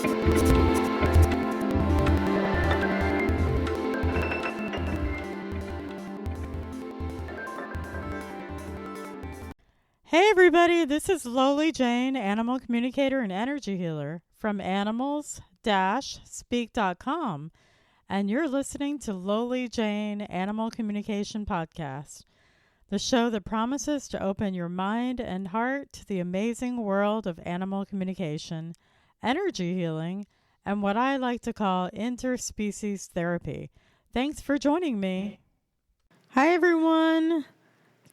Hey everybody, this is Lowly Jane, Animal Communicator and Energy Healer from animals-speak.com, and you're listening to Lowly Jane Animal Communication Podcast, the show that promises to open your mind and heart to the amazing world of animal communication, energy healing, and what I like to call interspecies therapy. Thanks for joining me. Hi everyone.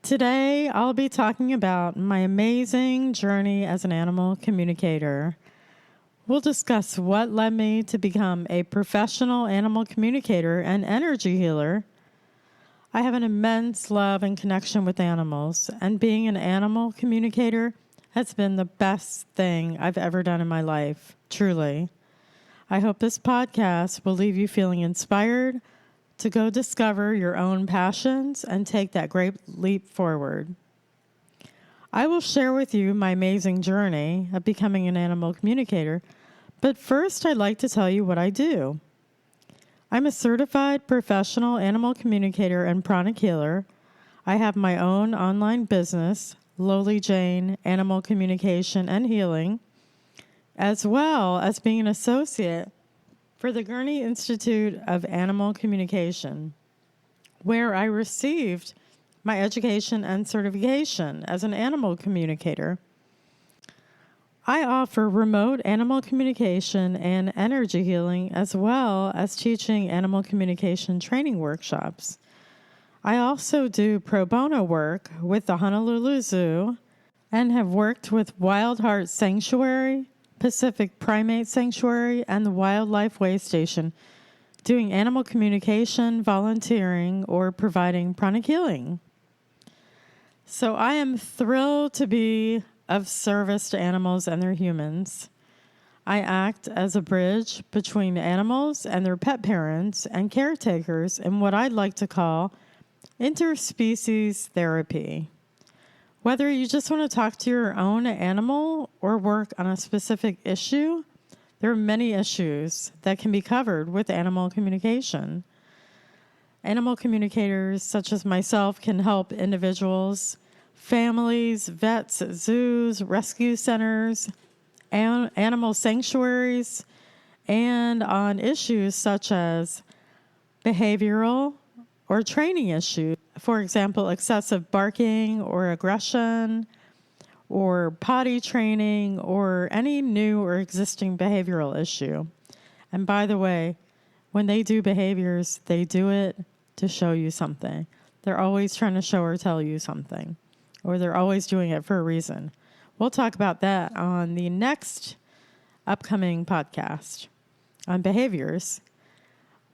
Today, I'll be talking about my amazing journey as an animal communicator. We'll discuss what led me to become a professional animal communicator and energy healer. I have an immense love and connection with animals, and being an animal communicator has been the best thing I've ever done in my life, truly. I hope this podcast will leave you feeling inspired to go discover your own passions and take that great leap forward. I will share with you my amazing journey of becoming an animal communicator, but first I'd like to tell you what I do. I'm a certified professional animal communicator and pranic healer. I have my own online business, Lowly Jane Animal Communication and Healing, as well as being an associate for the Gurney Institute of Animal Communication, where I received my education and certification as an animal communicator. I offer remote animal communication and energy healing, as well as teaching animal communication training workshops. I also do pro bono work with the Honolulu Zoo and have worked with Wild Heart Sanctuary, Pacific Primate Sanctuary, and the Wildlife Way Station, doing animal communication, volunteering, or providing pranic healing. So I am thrilled to be of service to animals and their humans. I act as a bridge between animals and their pet parents and caretakers in what I'd like to call interspecies therapy. Whether you just want to talk to your own animal or work on a specific issue, there are many issues that can be covered with animal communication. Animal communicators such as myself can help individuals, families, vets, zoos, rescue centers, animal sanctuaries, and on issues such as behavioral or training issues. For example, excessive barking or aggression or potty training or any new or existing behavioral issue. And by the way, when they do behaviors, they do it to show you something. They're always trying to show or tell you something, or they're always doing it for a reason. We'll talk about that on the next upcoming podcast on behaviors.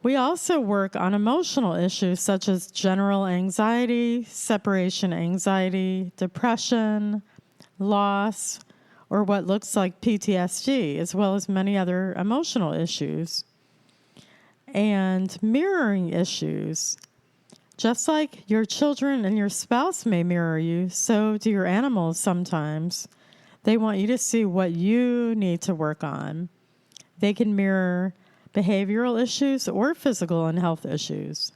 We also work on emotional issues such as general anxiety, separation anxiety, depression, loss, or what looks like PTSD, as well as many other emotional issues. And mirroring issues. Just like your children and your spouse may mirror you, so do your animals sometimes. They want you to see what you need to work on. They can mirror behavioral issues or physical and health issues.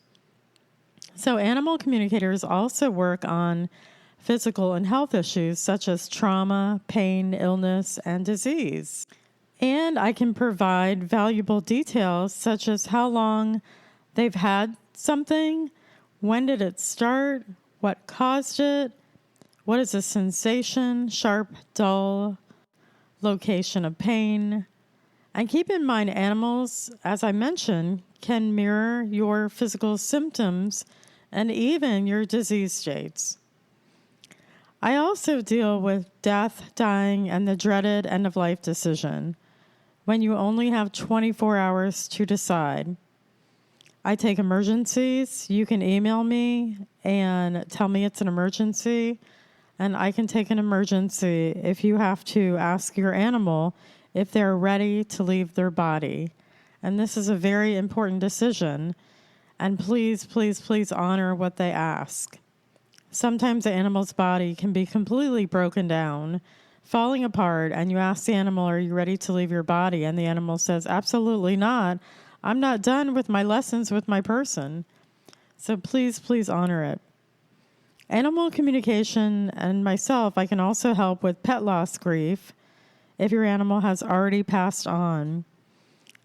So animal communicators also work on physical and health issues such as trauma, pain, illness, and disease. And I can provide valuable details such as how long they've had something, when did it start, what caused it, what is the sensation, sharp, dull, location of pain. And keep in mind, animals, as I mentioned, can mirror your physical symptoms and even your disease states. I also deal with death, dying, and the dreaded end-of-life decision, when you only have 24 hours to decide. I take emergencies. You can email me and tell me it's an emergency, and I can take an emergency if you have to ask your animal if they're ready to leave their body. And this is a very important decision. And please, please, please honor what they ask. Sometimes the animal's body can be completely broken down falling apart, and you ask the animal, are you ready to leave your body? And the animal says, absolutely not. I'm not done with my lessons with my person. So please honor it. Animal communication and myself, I can also help with pet loss grief if your animal has already passed on.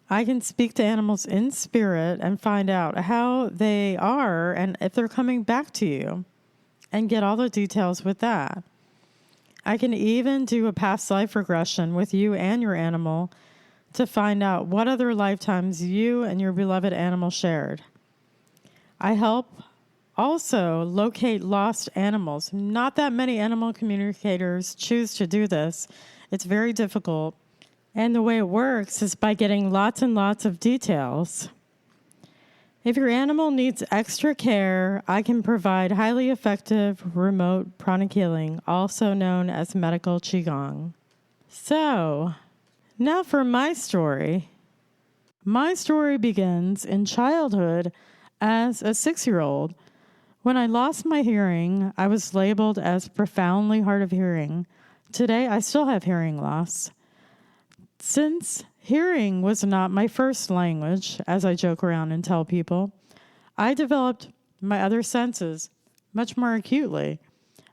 I can speak to animals in spirit and find out how they are and if they're coming back to you and get all the details with that. I can even do a past life regression with you and your animal to find out what other lifetimes you and your beloved animal shared. I help also locate lost animals. Not that many animal communicators choose to do this. It's very difficult. And the way it works is by getting lots and lots of details. If your animal needs extra care, I can provide highly effective remote pranic healing, also known as medical qigong. So, now for my story. My story begins in childhood as a 6-year-old. When I lost my hearing, I was labeled as profoundly hard of hearing. Today, I still have hearing loss. Since hearing was not my first language, as I joke around and tell people, I developed my other senses much more acutely.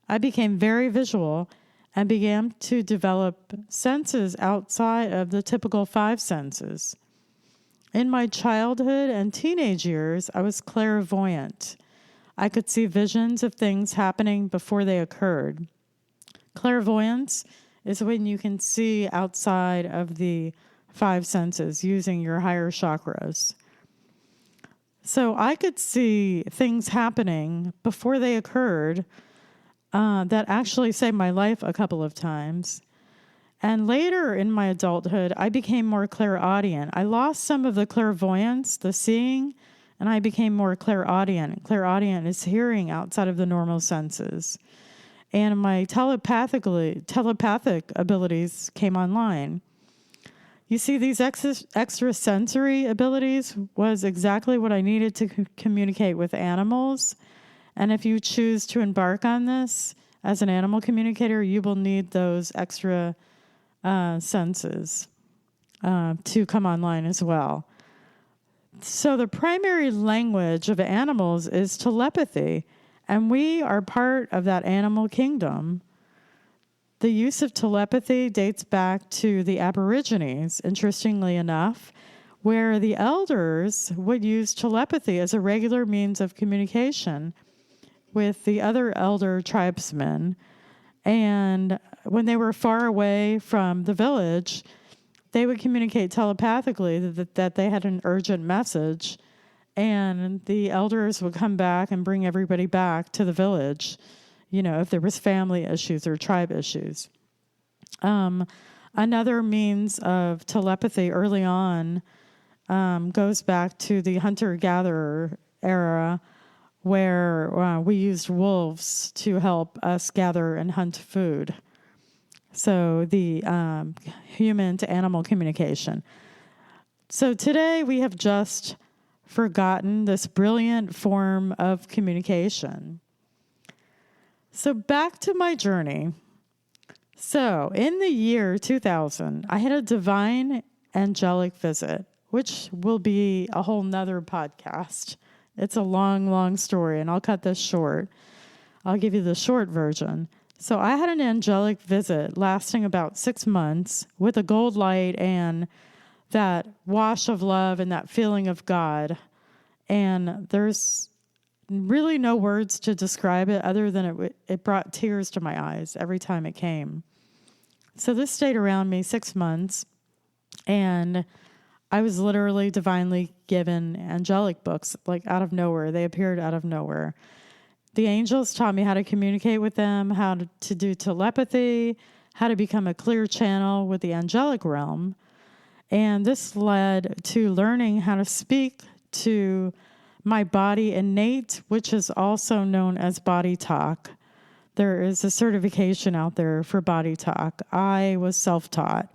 I became very visual and began to develop senses outside of the typical 5 senses. In my childhood and teenage years, I was clairvoyant. I could see visions of things happening before they occurred. Clairvoyance is when you can see outside of the 5 senses using your higher chakras. So I could see things happening before they occurred that actually saved my life a couple of times. And later in my adulthood, I became more clairaudient. I lost some of the clairvoyance, the seeing, and I became more clairaudient. Clairaudient is hearing outside of the normal senses. And my telepathic abilities came online. You see, these extrasensory abilities was exactly what I needed to communicate with animals. And if you choose to embark on this as an animal communicator, you will need those extra senses to come online as well. So the primary language of animals is telepathy, and we are part of that animal kingdom. The use of telepathy dates back to the Aborigines, interestingly enough, where the elders would use telepathy as a regular means of communication with the other elder tribesmen. And when they were far away from the village, they would communicate telepathically that they had an urgent message, and the elders would come back and bring everybody back to the village, if there was family issues or tribe issues. Another means of telepathy early on goes back to the hunter-gatherer era, where we used wolves to help us gather and hunt food. So the human to animal communication. So today we have just forgotten this brilliant form of communication. So back to my journey. So in the year 2000, I had a divine angelic visit, which will be a whole nother podcast. It's a long, long story, and I'll cut this short. I'll give you the short version. So I had an angelic visit lasting about 6 months with a gold light and that wash of love and that feeling of God. And there's really no words to describe it other than it brought tears to my eyes every time it came. So this stayed around me 6 months, and I was literally divinely given angelic books, like out of nowhere. They appeared out of nowhere. The angels taught me how to communicate with them, how to do telepathy, how to become a clear channel with the angelic realm. And this led to learning how to speak to my body innate, which is also known as body talk. There is a certification out there for body talk. I was self-taught.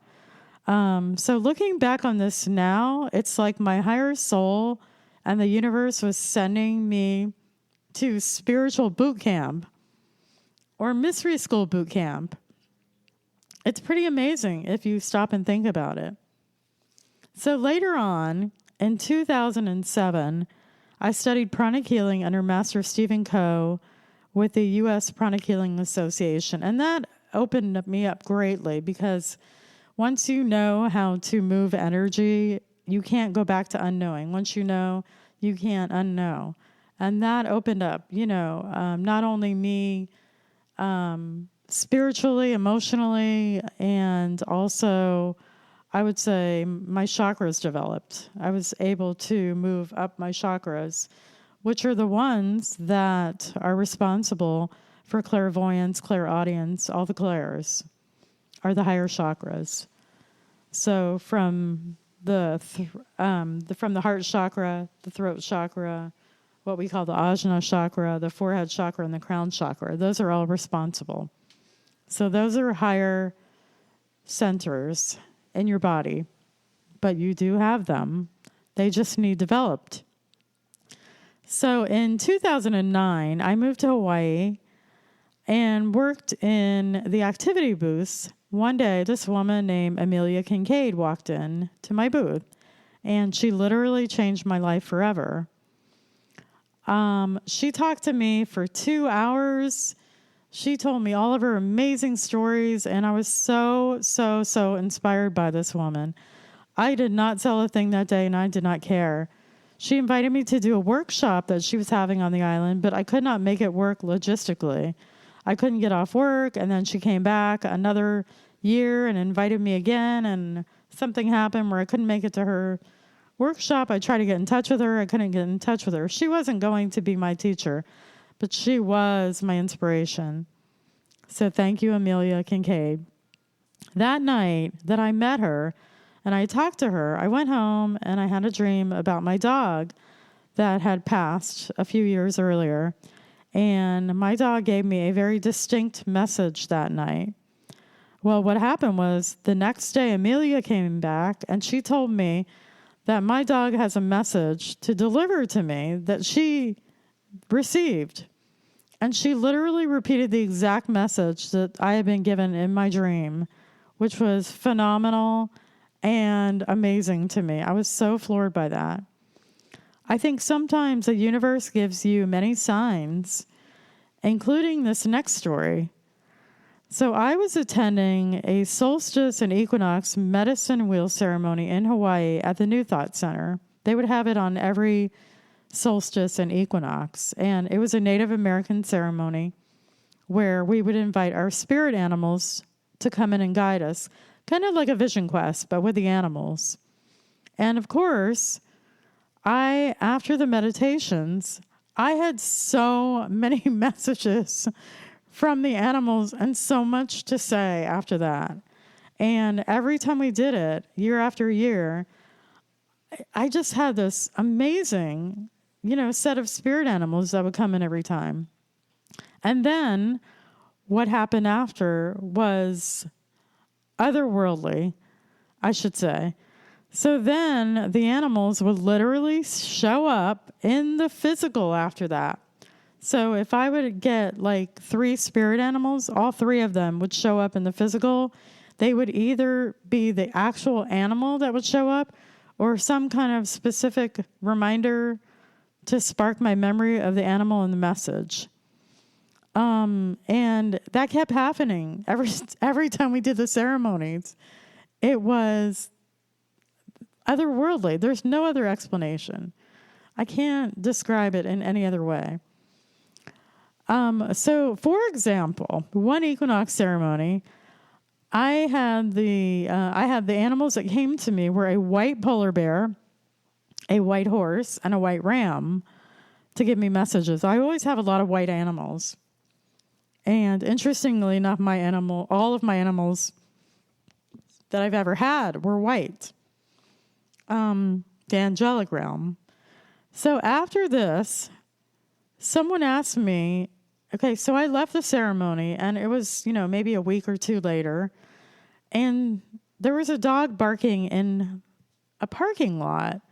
So looking back on this now, it's like my higher soul and the universe was sending me to spiritual boot camp or mystery school boot camp. It's pretty amazing if you stop and think about it. So later on, in 2007, I studied pranic healing under Master Stephen Coe with the U.S. Pranic Healing Association. And that opened me up greatly because once you know how to move energy, you can't go back to unknowing. Once you know, you can't unknow. And that opened up, not only me spiritually, emotionally, and also I would say my chakras developed. I was able to move up my chakras, which are the ones that are responsible for clairvoyance, clairaudience, all the clairs are the higher chakras. So from from the heart chakra, the throat chakra, what we call the ajna chakra, the forehead chakra, and the crown chakra, those are all responsible. So those are higher centers in your body, but you do have them. They just need developed. So in 2009, I moved to Hawaii and worked in the activity booths. One day, this woman named Amelia Kincaid walked in to my booth, and she literally changed my life forever. She talked to me for 2 hours. She told me all of her amazing stories, and I was so inspired by this woman. I did not sell a thing that day, and I did not care. She invited me to do a workshop that she was having on the island, but I could not make it work logistically. I couldn't get off work, and then she came back another year and invited me again, and something happened where I couldn't make it to her workshop. I tried to get in touch with her. I couldn't get in touch with her. She wasn't going to be my teacher, but she was my inspiration. So thank you, Amelia Kincaid. That night that I met her and I talked to her, I went home and I had a dream about my dog that had passed a few years earlier. And my dog gave me a very distinct message that night. Well, what happened was the next day, Amelia came back and she told me that my dog has a message to deliver to me that she received. And she literally repeated the exact message that I had been given in my dream, which was phenomenal and amazing to me. I was so floored by that. I think sometimes the universe gives you many signs, including this next story. So I was attending a solstice and equinox medicine wheel ceremony in Hawaii at the New Thought Center. They would have it on every solstice and equinox. And it was a Native American ceremony where we would invite our spirit animals to come in and guide us, kind of like a vision quest, but with the animals. And of course, after the meditations, I had so many messages from the animals and so much to say after that. And every time we did it, year after year, I just had this amazing, set of spirit animals that would come in every time. And then what happened after was otherworldly, I should say. So then the animals would literally show up in the physical after that. So if I would get like 3 spirit animals, all 3 of them would show up in the physical. They would either be the actual animal that would show up or some kind of specific reminder to spark my memory of the animal and the message. And that kept happening every time we did the ceremonies. It was otherworldly. There's no other explanation. I can't describe it in any other way. So, for example, one equinox ceremony, I had the animals that came to me were a white polar bear, a white horse, and a white ram to give me messages. I always have a lot of white animals. And interestingly enough, all of my animals that I've ever had were white. The angelic realm. So after this, someone asked me, okay, so I left the ceremony and it was, maybe a week or 2 later, and there was a dog barking in a parking lot.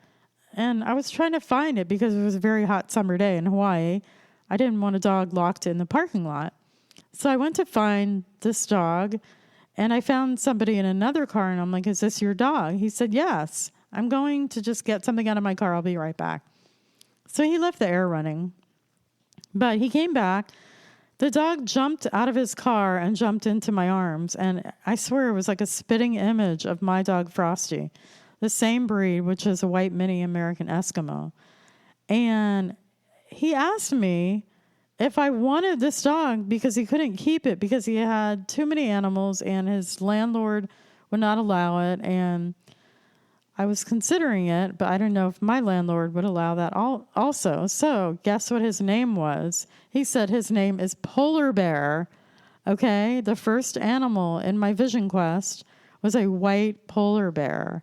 And I was trying to find it because it was a very hot summer day in Hawaii. I didn't want a dog locked in the parking lot. So I went to find this dog, And I found somebody in another car, and I'm like, is this your dog? He said, yes. I'm going to just get something out of my car. I'll be right back. So he left the air running. But he came back. The dog jumped out of his car and jumped into my arms. And I swear it was like a spitting image of my dog, Frosty, the same breed, which is a white mini American Eskimo. And he asked me if I wanted this dog because he couldn't keep it because he had too many animals and his landlord would not allow it. And I was considering it, but I don't know if my landlord would allow that also. So guess what his name was? He said his name is Polar Bear. Okay. The first animal in my vision quest was a white polar bear.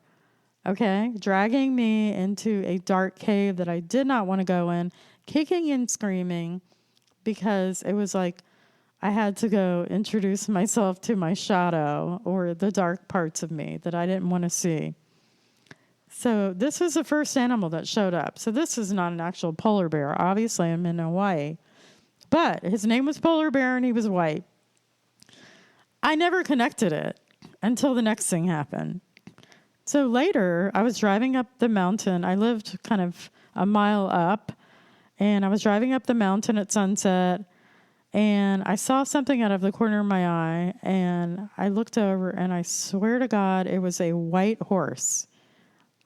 Okay. Dragging me into a dark cave that I did not want to go in, kicking and screaming because it was like I had to go introduce myself to my shadow or the dark parts of me that I didn't want to see. So this was the first animal that showed up. So this is not an actual polar bear. Obviously, I'm in Hawaii. But his name was Polar Bear, and he was white. I never connected it until the next thing happened. So later, I was driving up the mountain. I lived kind of a mile up, and I was driving up the mountain at sunset, and I saw something out of the corner of my eye, and I looked over, and I swear to God, it was a white horse.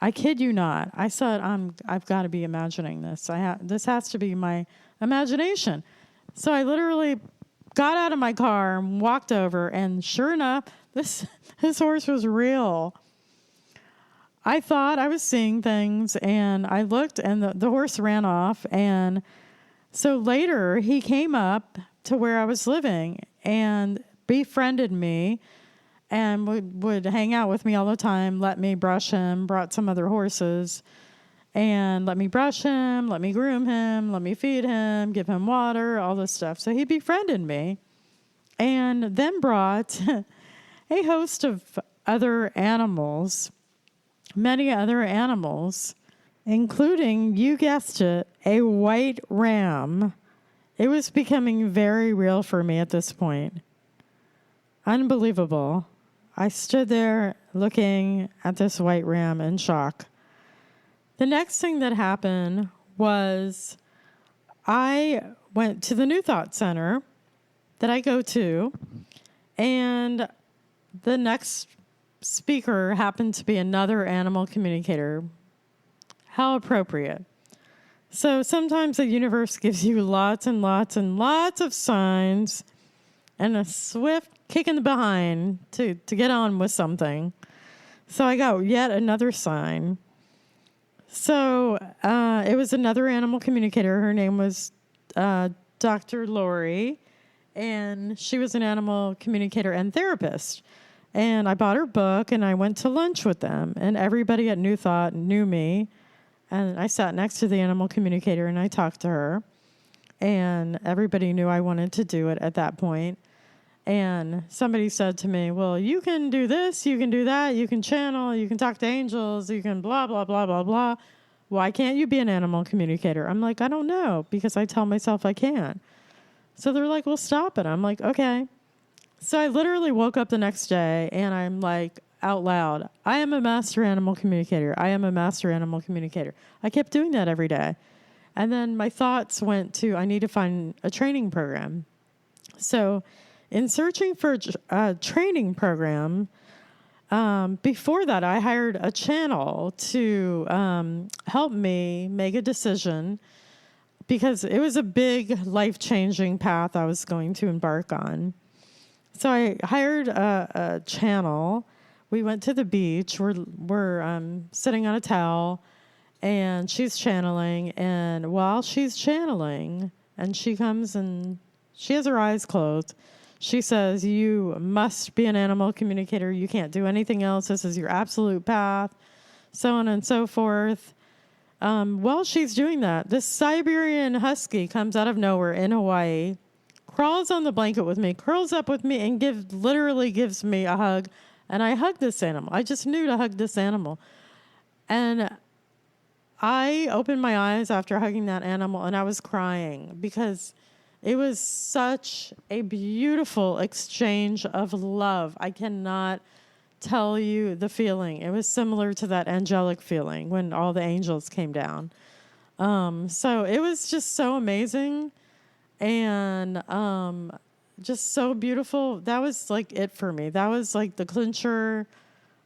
I kid you not. I said, I've got to be imagining this. This has to be my imagination. So I literally got out of my car and walked over, and sure enough, this horse was real. I thought I was seeing things, and I looked, and the horse ran off. And so later, he came up to where I was living and befriended me. And would hang out with me all the time, let me brush him, brought some other horses, and let me brush him, let me groom him, let me feed him, give him water, all this stuff. So he befriended me and then brought a host of other animals, many other animals, including, you guessed it, a white ram. It was becoming very real for me at this point. Unbelievable. I stood there looking at this white ram in shock. The next thing that happened was I went to the New Thought Center that I go to, and the next speaker happened to be another animal communicator. How appropriate. So sometimes the universe gives you lots and lots and lots of signs and a swift kick in the behind to get on with something. So I got yet another sign. So it was another animal communicator. Her name was Dr. Lori, and she was an animal communicator and therapist. And I bought her book, and I went to lunch with them. And everybody at New Thought knew me. And I sat next to the animal communicator, and I talked to her. And everybody knew I wanted to do it at that point. And somebody said to me, well, you can do this, you can do that, you can channel, you can talk to angels, you can blah, blah, blah, blah, blah. Why can't you be an animal communicator? I'm like, I don't know, because I tell myself I can. So they're like, well, stop it. I'm like, okay. So I literally woke up the next day, and I'm like, out loud, I am a master animal communicator. I am a master animal communicator. I kept doing that every day. And then my thoughts went to, I need to find a training program. So in searching for a training program, before that, I hired a channel to help me make a decision because it was a big life-changing path I was going to embark on. So I hired a channel. We went to the beach. We're sitting on a towel, and she's channeling. And while she's channeling, and she comes and she has her eyes closed, she says, you must be an animal communicator. You can't do anything else. This is your absolute path, so on and so forth. While she's doing that, this Siberian husky comes out of nowhere in Hawaii, crawls on the blanket with me, curls up with me, and literally gives me a hug. And I hugged this animal. I just knew to hug this animal. And I opened my eyes after hugging that animal, and I was crying because It was such a beautiful exchange of love. I cannot tell you the feeling. It was similar to that angelic feeling when all the angels came down. So it was just so amazing and just so beautiful. That was like it for me. That was like the clincher.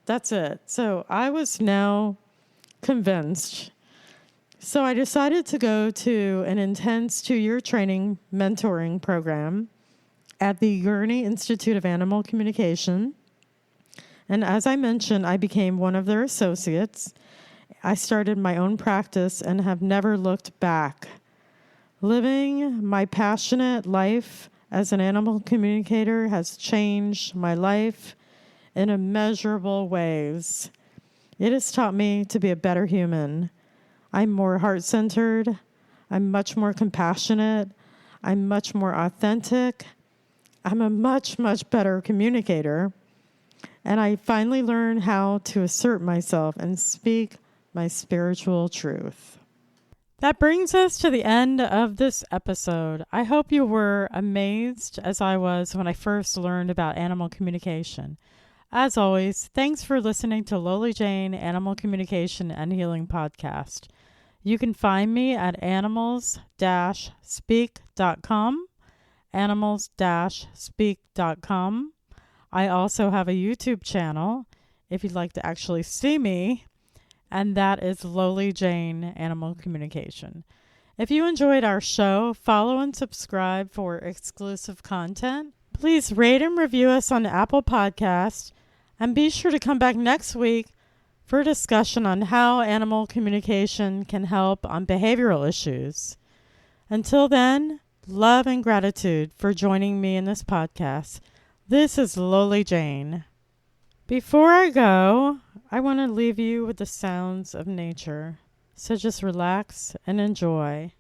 That's it. So I was now convinced. So I decided to go to an intense 2-year training mentoring program at the Gurney Institute of Animal Communication. And as I mentioned, I became one of their associates. I started my own practice and have never looked back. Living my passionate life as an animal communicator has changed my life in immeasurable ways. It has taught me to be a better human. I'm more heart-centered. I'm much more compassionate. I'm much more authentic. I'm a much, much better communicator. And I finally learned how to assert myself and speak my spiritual truth. That brings us to the end of this episode. I hope you were amazed as I was when I first learned about animal communication. As always, thanks for listening to Lowly Jane Animal Communication and Healing Podcast. You can find me at animals-speak.com, animals-speak.com. I also have a YouTube channel if you'd like to actually see me, and that is Lowly Jane Animal Communication. If you enjoyed our show, follow and subscribe for exclusive content. Please rate and review us on Apple Podcasts, and be sure to come back next week for a discussion on how animal communication can help on behavioral issues. Until then, love and gratitude for joining me in this podcast. This is Lowly Jane. Before I go, I want to leave you with the sounds of nature. So just relax and enjoy.